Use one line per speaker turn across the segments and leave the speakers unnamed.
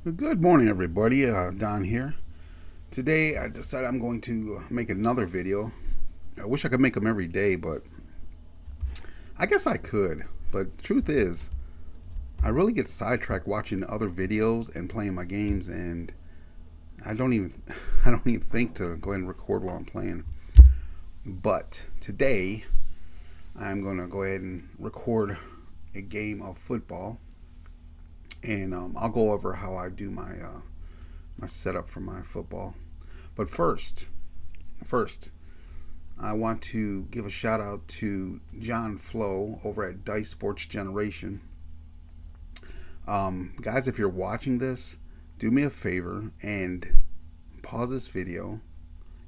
Good morning, everybody. Don here. Today, I decided I'm going to make another video. I wish I could make them every day, but I guess I could. But the truth is, I really get sidetracked watching other videos and playing my games, and I don't even, I don't even think to go ahead and record while I'm playing. But today, I'm going to go ahead and record a game of football, and I'll go over how I do my setup for my football. But first, I want to give a shout out to John Flo over at Dice Sports Generation. Guys, if you're watching this, do me a favor and pause this video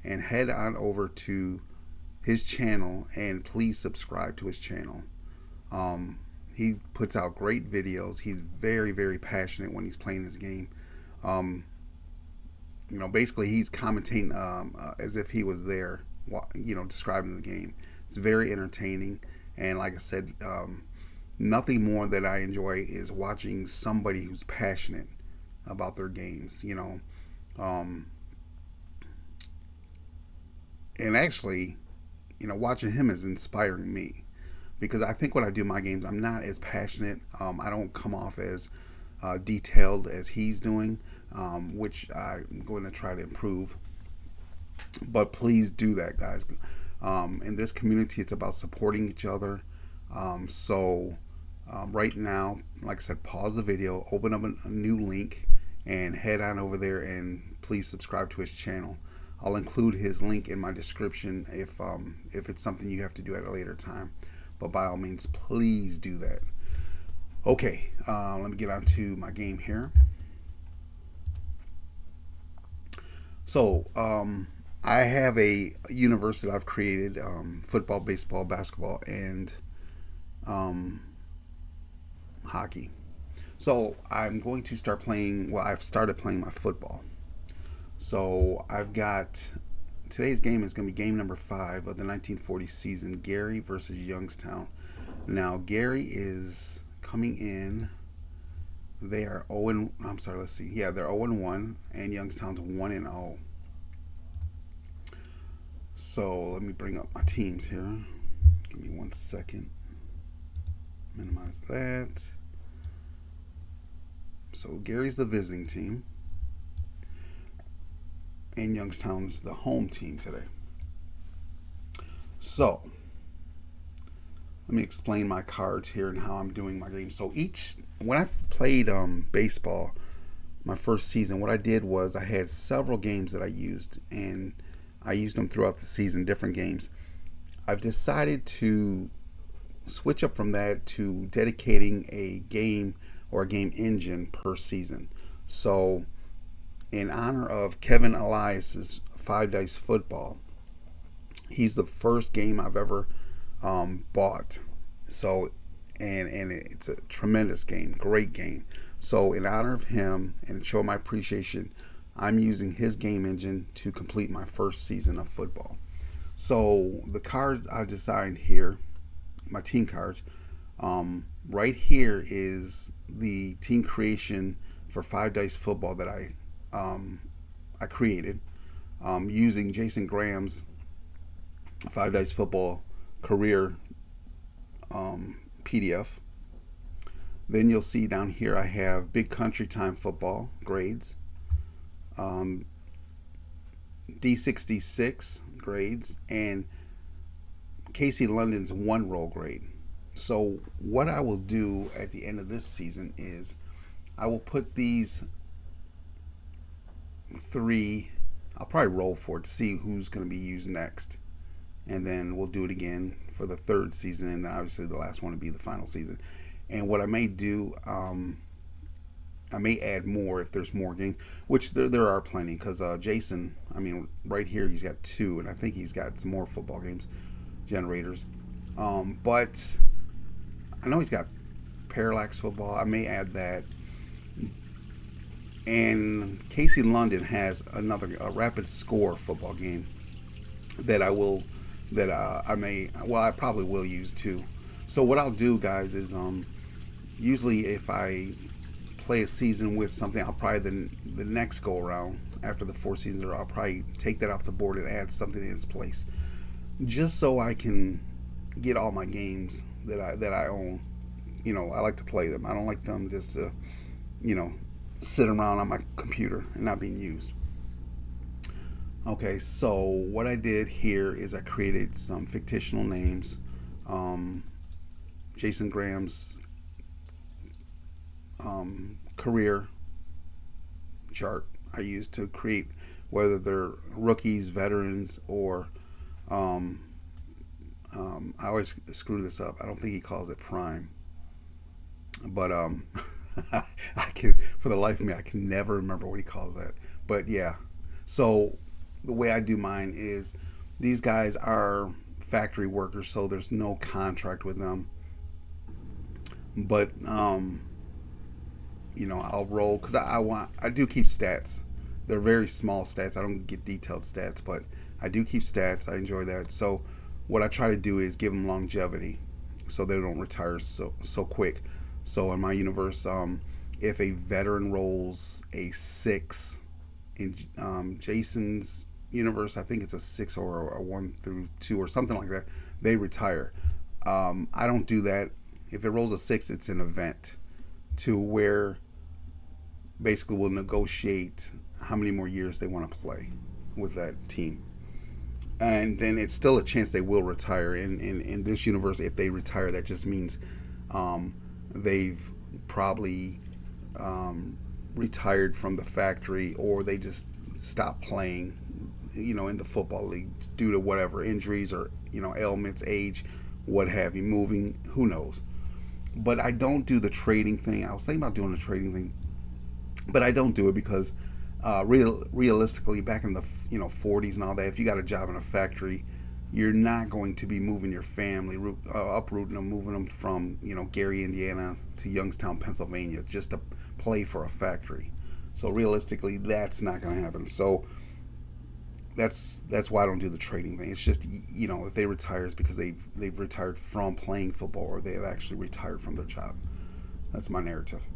and head on over to his channel and please subscribe to his channel. He puts out great videos. He's very, very passionate when he's playing this game. Basically he's commentating as if he was there, describing the game. It's very entertaining, and like I said, nothing more that I enjoy is watching somebody who's passionate about their games. And actually, watching him is inspiring me because I think when I do my games, I'm not as passionate. I don't come off as detailed as he's doing, which I'm going to try to improve. But please do that, guys. In this community, it's about supporting each other. Right now, like I said, pause the video, open up a new link, and head on over there and please subscribe to his channel. I'll include his link in my description if it's something you have to do at a later time. But by all means, please do that. Okay, let me get on to my game here. So, I have a universe that I've created, football, baseball, basketball, and hockey. So I'm going to start playing, I've started playing my football. So today's game is going to be game number 5 of the 1940 season, Gary versus Youngstown. Now, Gary is coming in. They are 0 I'm sorry, let's see. Yeah, they're 0-1, and Youngstown's 1-0. So let me bring up my teams here. Give me 1 second. Minimize that. So Gary's the visiting team, and Youngstown's the home team today. So let me explain my cards here and how I'm doing my game. So when I played baseball my first season, what I did was I had several games that I used, and I used them throughout the season, different games. I've decided to switch up from that to dedicating a game or a game engine per season. So in honor of Kevin Elias's 5 Dice Football, he's the first game I've ever bought. So and it's a tremendous game, great game. So in honor of him and show my appreciation, I'm using his game engine to complete my first season of football. So the cards I designed here, my team cards, right here is the team creation for 5 Dice Football that I created using Jason Graham's 5 Dice Football career PDF. Then you'll see down here I have Big Country Time Football grades, D66 grades, and Casey London's 1-roll grade. So what I will do at the end of this season is I will put these 3, I'll probably roll for it to see who's going to be used next, and then we'll do it again for the 3rd season, and then obviously the last one will be the final season. And what I may do, I may add more if there's more games, which there are plenty, because Jason, right here he's got 2, and I think he's got some more football games generators. But I know he's got Parallax Football. I may add that. And Casey London has a Rapid Score football game that I probably will use too. So what I'll do, guys, is usually if I play a season with something, I'll probably the next go around after the 4 seasons, or I'll probably take that off the board and add something in its place, just so I can get all my games that I own. I like to play them. I don't like them just to, sit around on my computer and not being used. Okay, so what I did here is I created some fictional names. Jason Graham's career chart I used to create, whether they're rookies, veterans, or I always screw this up. I don't think he calls it prime, but I can, for the life of me, I can never remember what he calls that. But yeah, so the way I do mine is these guys are factory workers, so there's no contract with them. But I'll roll because I do keep stats. They're very small stats. I don't get detailed stats, but I do keep stats. I enjoy that. So what I try to do is give them longevity, so they don't retire so quick. So in my universe, if a veteran rolls a 6 in Jason's universe, I think it's a 6 or a 1 through 2 or something like that, they retire. I don't do that. If it rolls a 6, it's an event to where basically we'll negotiate how many more years they want to play with that team. And then it's still a chance they will retire. In this universe, if they retire, that just means they've probably retired from the factory, or they just stopped playing, in the football league due to whatever injuries or ailments, age, what have you, moving, who knows. But I don't do the trading thing. I was thinking about doing the trading thing, but I don't do it because realistically, back in the 40s and all that, if you got a job in a factory, you're not going to be moving your family, uprooting them, moving them from Gary, Indiana to Youngstown, Pennsylvania, just to play for a factory. So realistically, that's not going to happen. So that's why I don't do the trading thing. It's just if they retire, it's because they've retired from playing football, or they have actually retired from their job. That's my narrative.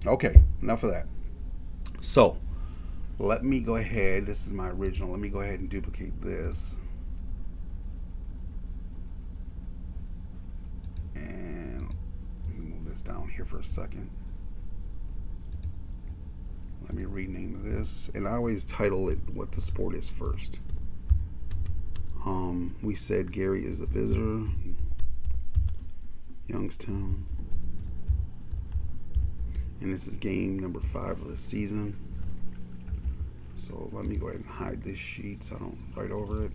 Okay, enough of that. So let me go ahead. This is my original. Let me go ahead and duplicate this. And let me move this down here for a second. Let me rename this. And I always title it what the sport is first. We said Gary is a visitor. Youngstown. And this is game number 5 of the season. So let me go ahead and hide this sheet so I don't write over it.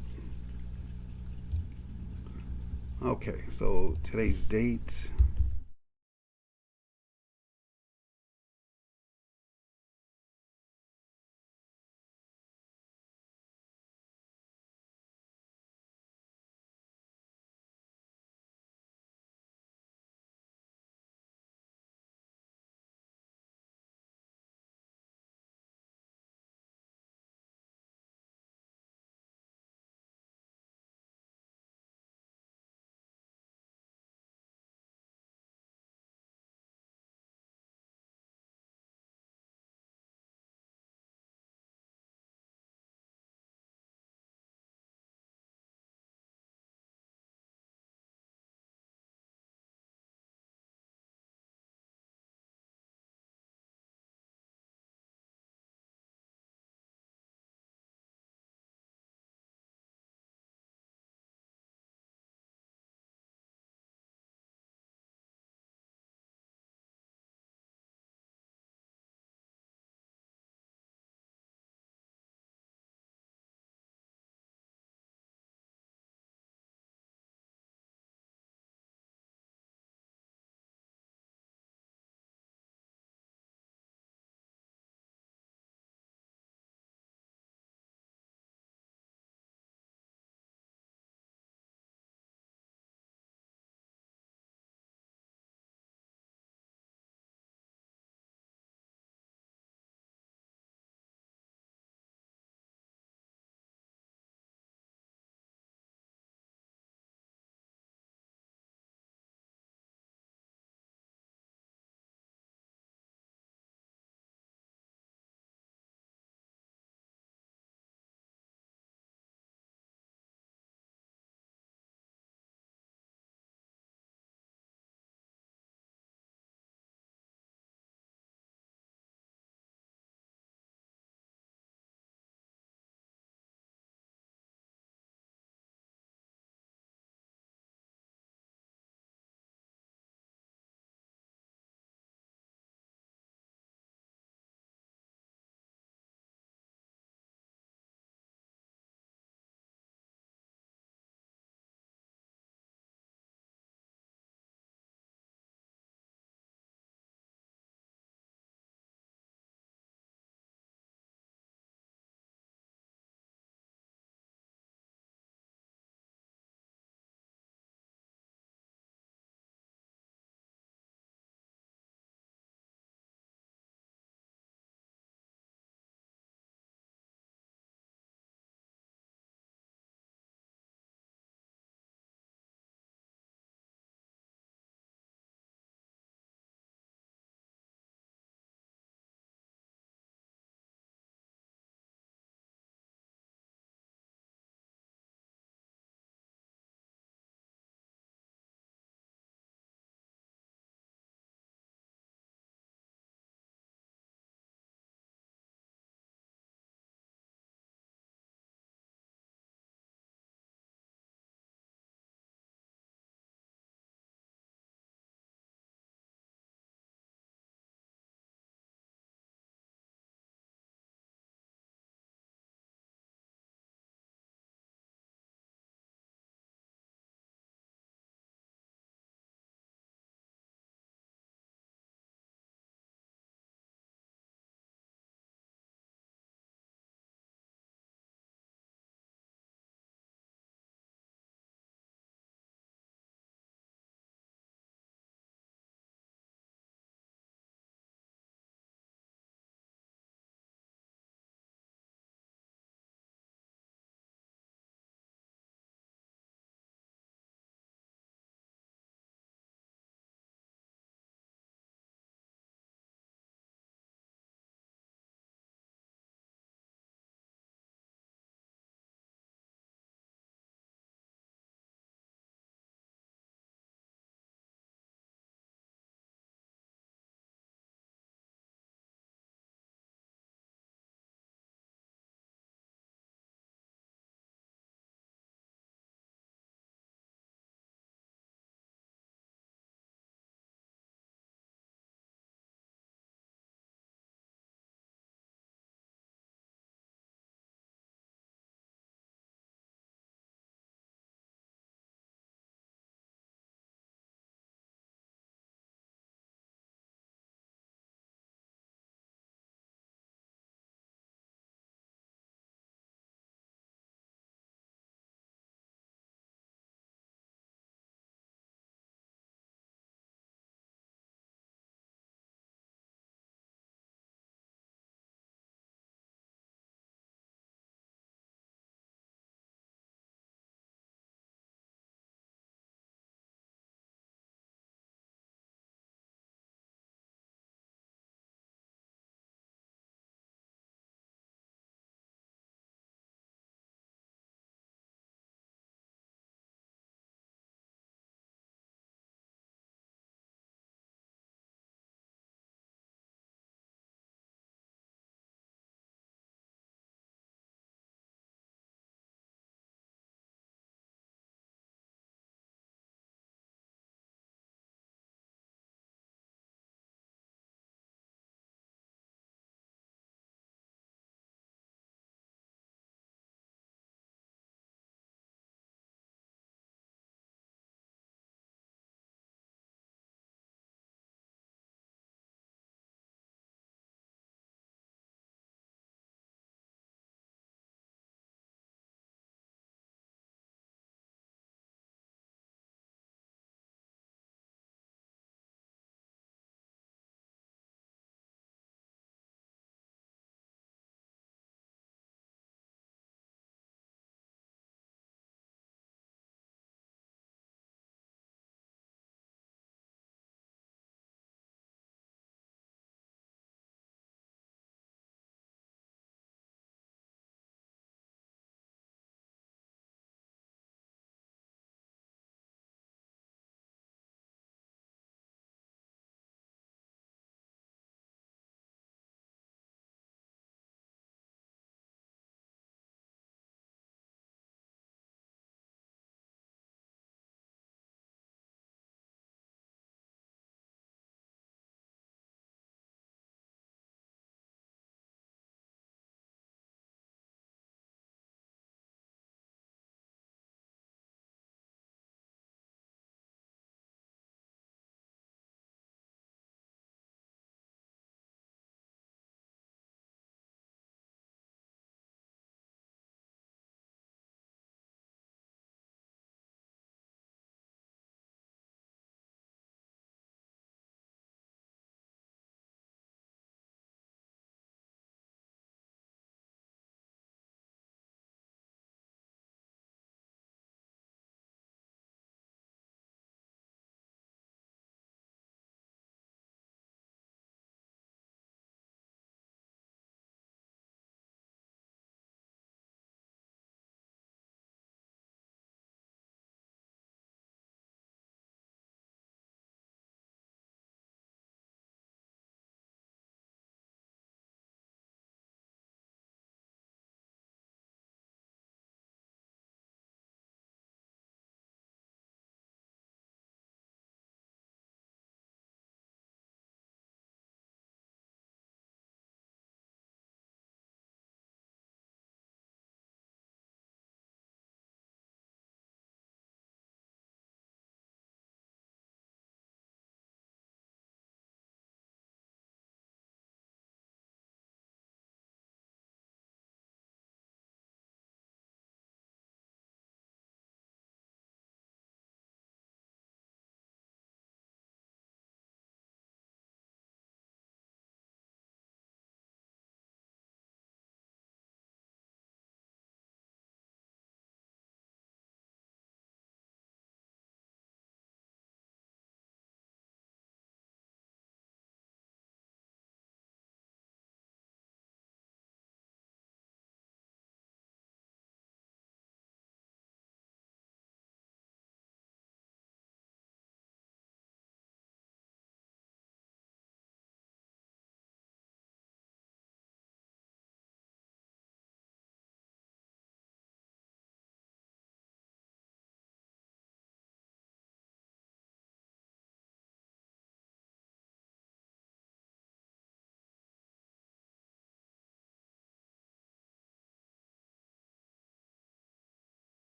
Okay, so today's date